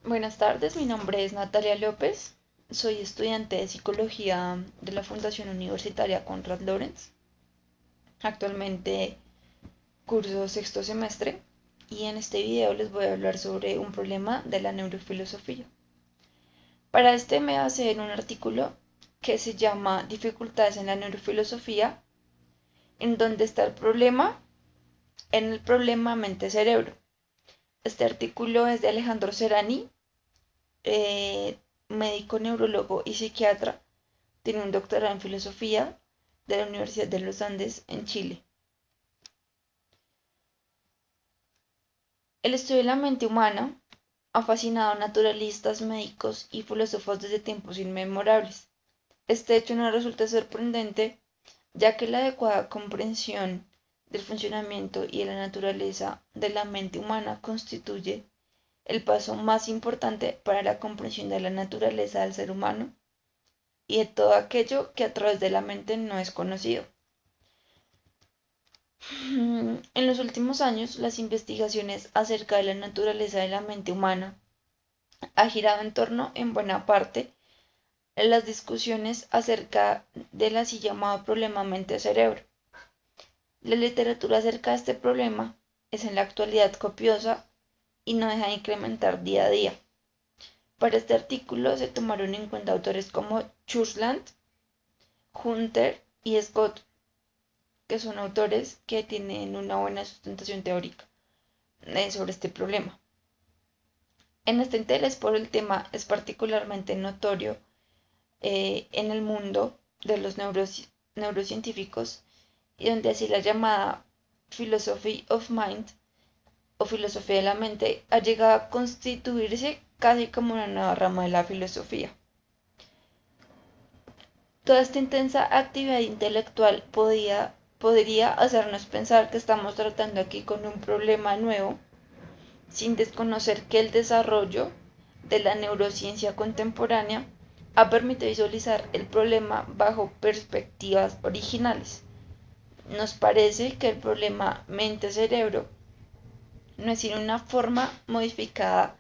Buenas tardes, mi nombre es Natalia López, soy estudiante de psicología de la Fundación Universitaria Konrad Lorenz. Actualmente curso sexto semestre y en este video les voy a hablar sobre un problema de la neurofilosofía. Para este me basé en un artículo que se llama Dificultades en la neurofilosofía, en donde está el problema en el problema mente-cerebro. Este artículo es de Alejandro Serani, eh, médico neurólogo y psiquiatra. Tiene un doctorado en filosofía de la Universidad de los Andes en Chile. El estudio de la mente humana ha fascinado a naturalistas, médicos y filósofos desde tiempos inmemorables. Este hecho no resulta sorprendente, ya que la adecuada comprensión del funcionamiento y de la naturaleza de la mente humana constituye el paso más importante para la comprensión de la naturaleza del ser humano y de todo aquello que a través de la mente no es conocido. En los últimos años, las investigaciones acerca de la naturaleza de la mente humana ha girado en torno, en buena parte, a las discusiones acerca del así llamado problema mente-cerebro. La literatura acerca de este problema es en la actualidad copiosa y no deja de incrementar día a día. Para este artículo se tomaron en cuenta autores como Churchland, Hunter y Scott, que son autores que tienen una buena sustentación teórica sobre este problema. En este interés por el tema es particularmente notorio en el mundo de los neurocientíficos, y donde así la llamada Philosophy of Mind o filosofía de la mente ha llegado a constituirse casi como una nueva rama de la filosofía. Toda esta intensa actividad intelectual podría hacernos pensar que estamos tratando aquí con un problema nuevo, sin desconocer que el desarrollo de la neurociencia contemporánea ha permitido visualizar el problema bajo perspectivas originales. Nos parece que el problema mente-cerebro no es sino una forma modificada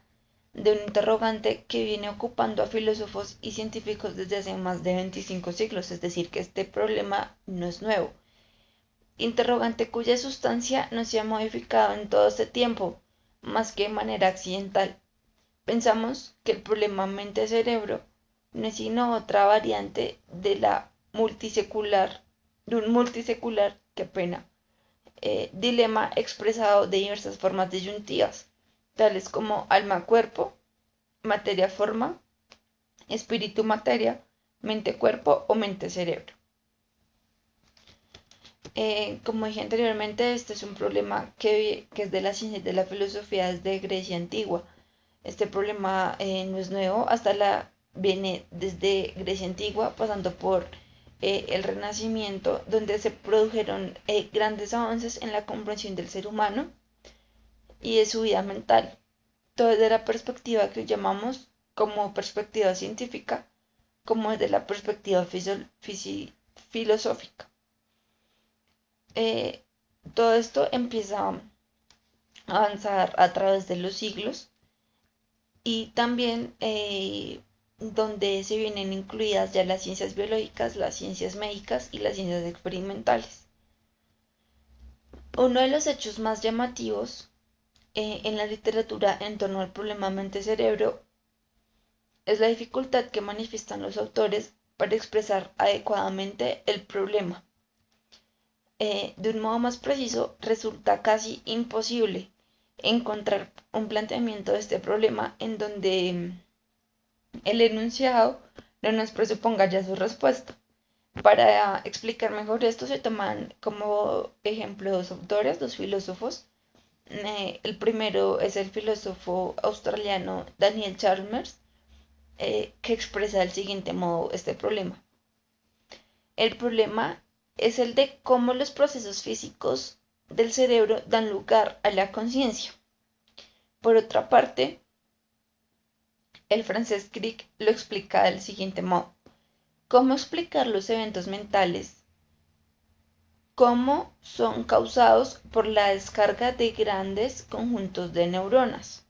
de un interrogante que viene ocupando a filósofos y científicos desde hace más de 25 siglos, es decir, que este problema no es nuevo. Interrogante cuya sustancia no se ha modificado en todo este tiempo, más que de manera accidental. Pensamos que el problema mente-cerebro no es sino otra variante de un multisecular, qué pena, dilema expresado de diversas formas disyuntivas, tales como alma-cuerpo, materia-forma, espíritu-materia, mente-cuerpo o mente-cerebro. Como dije anteriormente, este es un problema que es de la ciencia y de la filosofía desde Grecia antigua. Este problema no es nuevo, viene desde Grecia antigua, pasando por el Renacimiento, donde se produjeron grandes avances en la comprensión del ser humano y de su vida mental. Todo desde la perspectiva que llamamos como perspectiva científica, como desde la perspectiva filosófica. Eh, Todo esto empieza a avanzar a través de los siglos y también donde se vienen incluidas ya las ciencias biológicas, las ciencias médicas y las ciencias experimentales. Uno de los hechos más llamativos en la literatura en torno al problema mente-cerebro es la dificultad que manifiestan los autores para expresar adecuadamente el problema. De un modo más preciso, resulta casi imposible encontrar un planteamiento de este problema en donde el enunciado no nos presuponga ya su respuesta. Para explicar mejor esto se toman como ejemplo dos autores, dos filósofos. El primero es el filósofo australiano Daniel Chalmers, que expresa del siguiente modo este problema. El problema es el de cómo los procesos físicos del cerebro dan lugar a la conciencia. Por otra parte, el francés Crick lo explica del siguiente modo. ¿Cómo explicar los eventos mentales? ¿Cómo son causados por la descarga de grandes conjuntos de neuronas?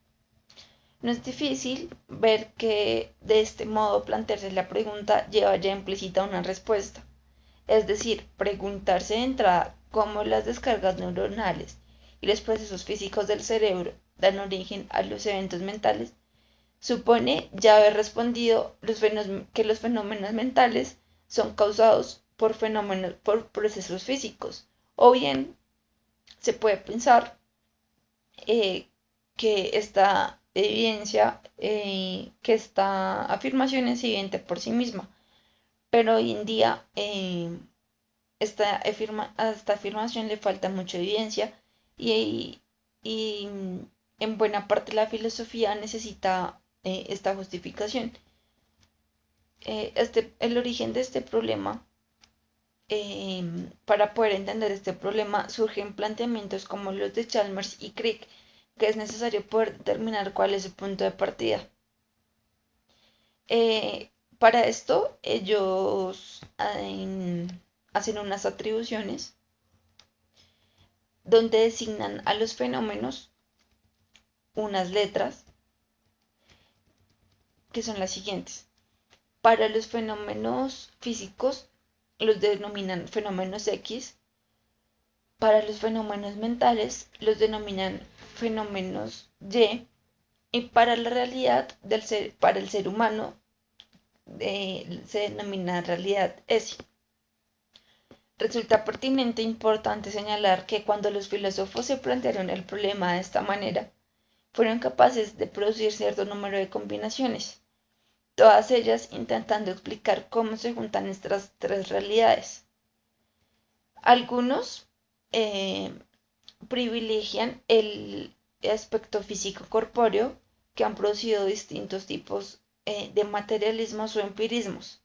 No es difícil ver que de este modo plantearse la pregunta lleva ya implícita una respuesta. Es decir, preguntarse de entrada cómo las descargas neuronales y los procesos físicos del cerebro dan origen a los eventos mentales supone ya haber respondido que los fenómenos mentales son causados por procesos físicos. O bien se puede pensar eh, que esta afirmación es evidente por sí misma, pero hoy en día a esta afirmación le falta mucha evidencia y, y en buena parte la filosofía necesita esta justificación. El origen de este problema, para poder entender este problema, surgen planteamientos como los de Chalmers y Crick, que es necesario poder determinar cuál es su punto de partida. Para esto, ellos hacen unas atribuciones donde designan a los fenómenos unas letras que son las siguientes. Para los fenómenos físicos los denominan fenómenos X, para los fenómenos mentales los denominan fenómenos y para la realidad para el ser humano se denomina realidad S. Resulta pertinente e importante señalar que cuando los filósofos se plantearon el problema de esta manera, fueron capaces de producir cierto número de combinaciones, todas ellas intentando explicar cómo se juntan estas tres realidades. Algunos eh, privilegian el aspecto físico corpóreo que han producido distintos tipos de materialismos o empirismos.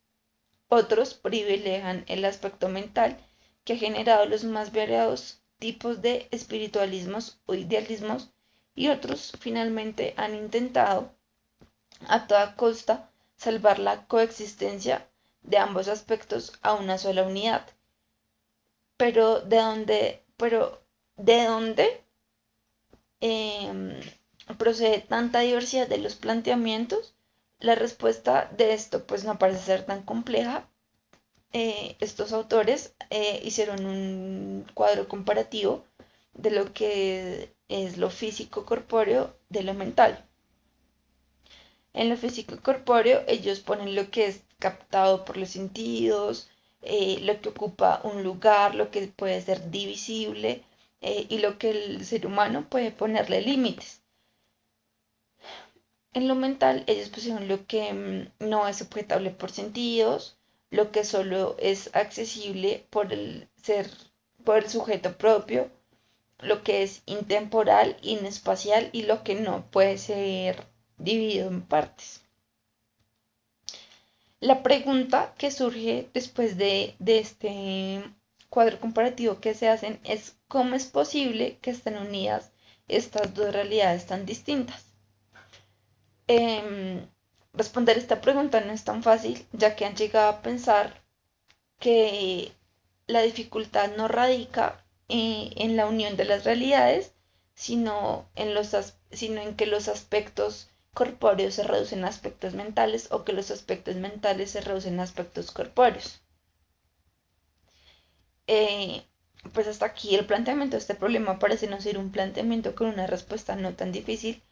Otros privilegian el aspecto mental que ha generado los más variados tipos de espiritualismos o idealismos y otros finalmente han intentado a toda costa salvar la coexistencia de ambos aspectos a una sola unidad. Pero ¿de dónde procede tanta diversidad de los planteamientos? La respuesta de esto pues no parece ser tan compleja. Estos autores hicieron un cuadro comparativo de lo que es lo físico corpóreo de lo mental. En lo físico corpóreo ellos ponen lo que es captado por los sentidos, lo que ocupa un lugar, lo que puede ser divisible y lo que el ser humano puede ponerle límites. En lo mental ellos pusieron lo que no es objetable por sentidos, lo que solo es accesible por el sujeto propio, lo que es intemporal, inespacial y lo que no puede ser dividido en partes. La pregunta que surge después de este cuadro comparativo que se hacen es cómo es posible que estén unidas estas dos realidades tan distintas. Responder esta pregunta no es tan fácil, ya que han llegado a pensar que la dificultad no radica en la unión de las realidades, sino en que los aspectos corpóreos se reducen a aspectos mentales o que los aspectos mentales se reducen a aspectos corpóreos. Eh, pues hasta aquí el planteamiento de este problema parece no ser un planteamiento con una respuesta no tan difícil,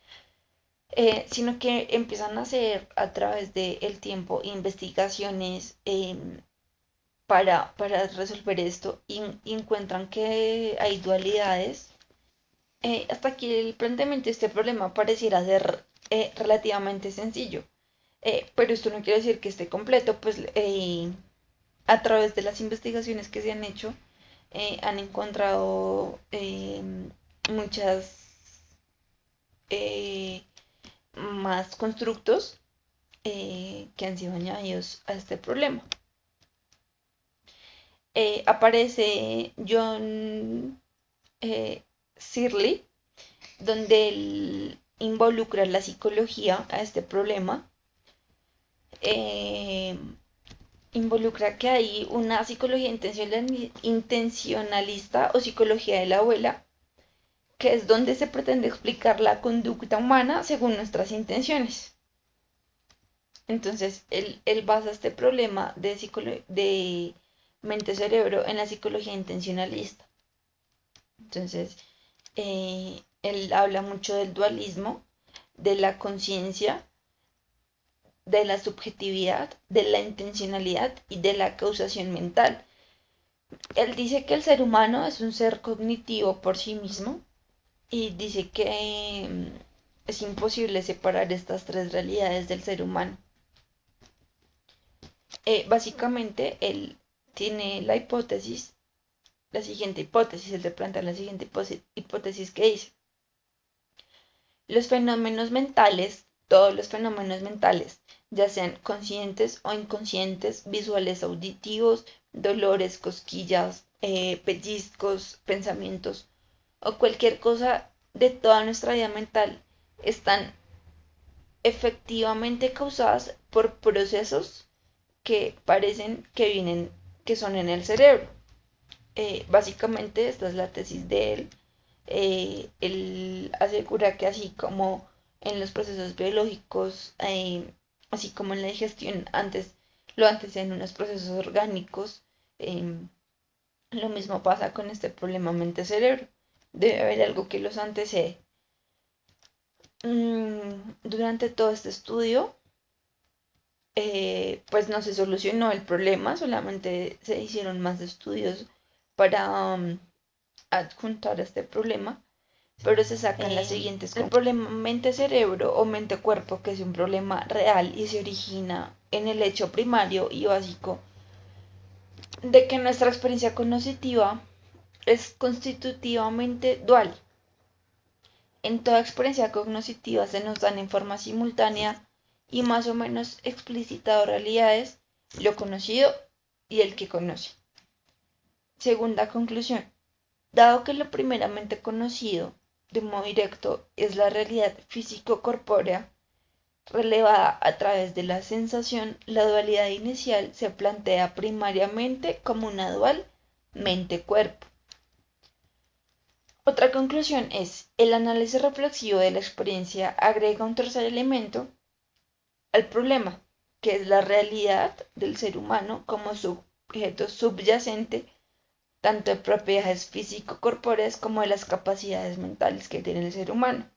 sino que empiezan a hacer a través del tiempo investigaciones para resolver esto y encuentran que hay dualidades. Hasta aquí el planteamiento de este problema pareciera ser relativamente sencillo, pero esto no quiere decir que esté completo, pues a través de las investigaciones que se han hecho han encontrado muchas eh, más constructos que han sido añadidos a este problema. Aparece John Searle, donde él involucra la psicología a este problema. Eh, Involucra que hay una psicología intencionalista o psicología de la abuela, que es donde se pretende explicar la conducta humana según nuestras intenciones. Entonces, él basa este problema de mente-cerebro en la psicología intencionalista. Entonces, él habla mucho del dualismo, de la conciencia, de la subjetividad, de la intencionalidad y de la causación mental. Él dice que el ser humano es un ser cognitivo por sí mismo y dice que es imposible separar estas tres realidades del ser humano. Básicamente, él tiene la siguiente hipótesis, él te plantea la siguiente hipótesis que dice: los fenómenos mentales, todos los fenómenos mentales, ya sean conscientes o inconscientes, visuales, auditivos, dolores, cosquillas, pellizcos, pensamientos o cualquier cosa de toda nuestra vida mental, están efectivamente causadas por procesos que parecen que vienen, que son en el cerebro. Básicamente esta es la tesis de él. Él asegura que así como en los procesos biológicos, así como en la digestión, lo anteceden unos procesos orgánicos, eh, lo mismo pasa con este problema mente-cerebro. Debe haber algo que los antecede. Durante todo este estudio, pues no se solucionó el problema, solamente se hicieron más estudios para adjuntar este problema, pero se sacan las siguientes conclusiones. El problema mente-cerebro o mente-cuerpo, que es un problema real y se origina en el hecho primario y básico de que nuestra experiencia cognitiva es constitutivamente dual. En toda experiencia cognitiva se nos dan en forma simultánea y más o menos explicitado realidades, lo conocido y el que conoce. Segunda conclusión: dado que lo primeramente conocido de modo directo es la realidad físico-corpórea relevada a través de la sensación, la dualidad inicial se plantea primariamente como una dual mente-cuerpo. Otra conclusión es: el análisis reflexivo de la experiencia agrega un tercer elemento al problema, que es la realidad del ser humano como sujeto subyacente tanto de propiedades físico-corpóreas como de las capacidades mentales que tiene el ser humano.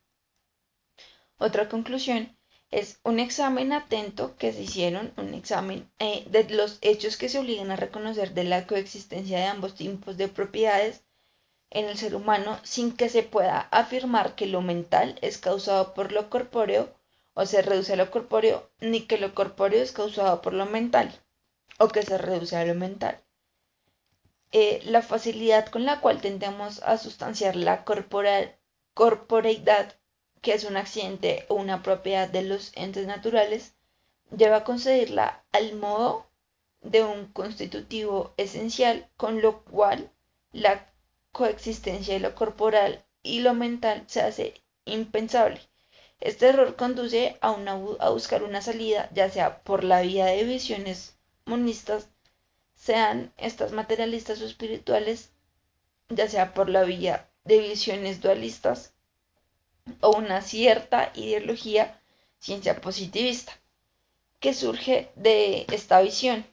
Otra conclusión es un examen atento que se hicieron, un examen de los hechos que se obligan a reconocer de la coexistencia de ambos tipos de propiedades en el ser humano sin que se pueda afirmar que lo mental es causado por lo corpóreo o se reduce a lo corpóreo, ni que lo corpóreo es causado por lo mental o que se reduce a lo mental. La facilidad con la cual tendemos a sustanciar la corporeidad, que es un accidente o una propiedad de los entes naturales, lleva a concederla al modo de un constitutivo esencial, con lo cual la coexistencia de lo corporal y lo mental se hace impensable. Este error conduce a buscar una salida, ya sea por la vía de visiones monistas, sean estas materialistas o espirituales, ya sea por la vía de visiones dualistas o una cierta ideología ciencia positivista que surge de esta visión.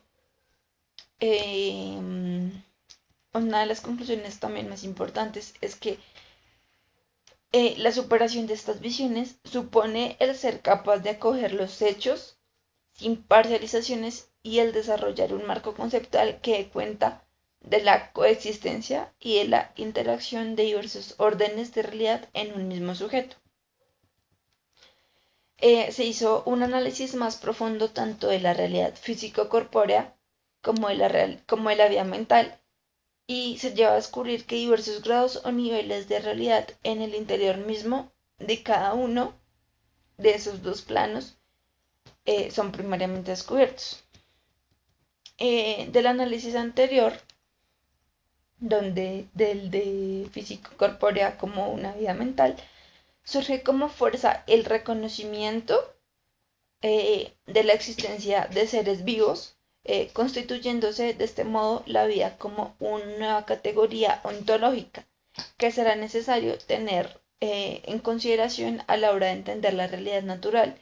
Una de las conclusiones también más importantes es que la superación de estas visiones supone el ser capaz de acoger los hechos sin parcializaciones y el desarrollar un marco conceptual que dé cuenta de la coexistencia y de la interacción de diversos órdenes de realidad en un mismo sujeto. Se hizo un análisis más profundo tanto de la realidad físico-corpórea como de la vida mental, y se lleva a descubrir que diversos grados o niveles de realidad en el interior mismo de cada uno de esos dos planos son primariamente descubiertos. Del análisis anterior, del de físico-corpórea como una vida mental, surge como fuerza el reconocimiento de la existencia de seres vivos, constituyéndose de este modo la vida como una nueva categoría ontológica, que será necesario tener en consideración a la hora de entender la realidad natural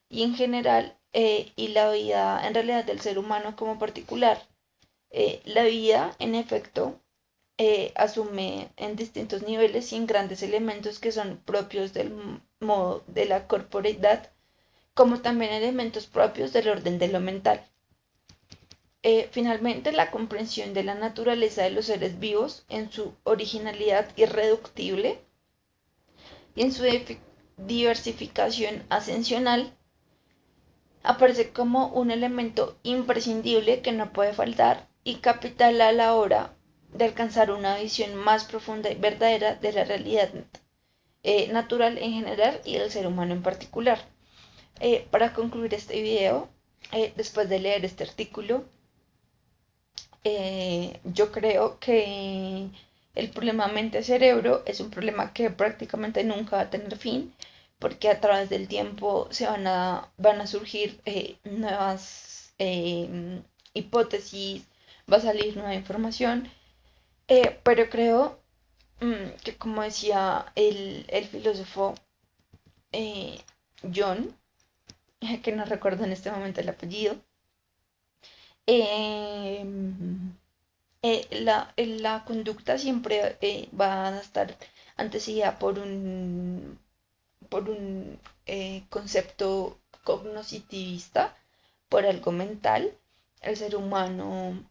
y en general y la vida en realidad del ser humano como particular. La vida, en efecto, asume en distintos niveles y en grandes elementos que son propios del modo de la corporeidad, como también elementos propios del orden de lo mental. Finalmente, la comprensión de la naturaleza de los seres vivos en su originalidad irreductible y en su diversificación ascensional aparece como un elemento imprescindible que no puede faltar y capital a la hora de alcanzar una visión más profunda y verdadera de la realidad natural en general y del ser humano en particular. Para concluir este video, después de leer este artículo, yo creo que el problema mente-cerebro es un problema que prácticamente nunca va a tener fin, porque a través del tiempo van a surgir nuevas hipótesis, va a salir nueva información, pero creo que como decía el filósofo eh, John, que no recuerdo en este momento el apellido, eh, la conducta siempre va a estar antecedida por un concepto cognitivista, por algo mental. El ser humano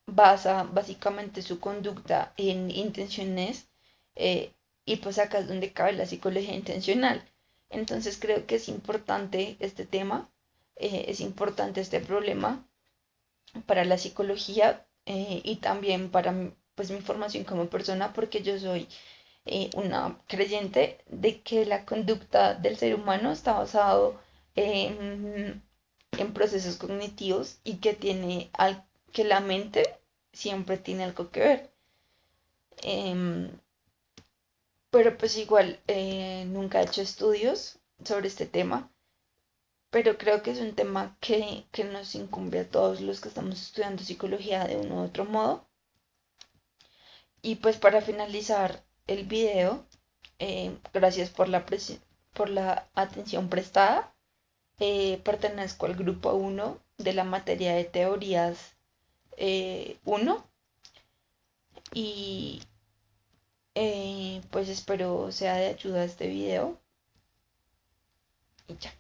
basa básicamente su conducta en intenciones y pues acá es donde cabe la psicología intencional. Entonces creo que es importante este tema, es importante este problema para la psicología y también para pues, mi formación como persona, porque yo soy una creyente de que la conducta del ser humano está basado en procesos cognitivos y que la mente siempre tiene algo que ver. Em, pero pues igual nunca he hecho estudios sobre este tema, pero creo que es un tema que nos incumbe a todos los que estamos estudiando psicología de uno u otro modo. Y pues para finalizar el video, gracias por la atención prestada. Pertenezco al grupo 1 de la materia de teorías 1 y pues espero sea de ayuda este video y ya.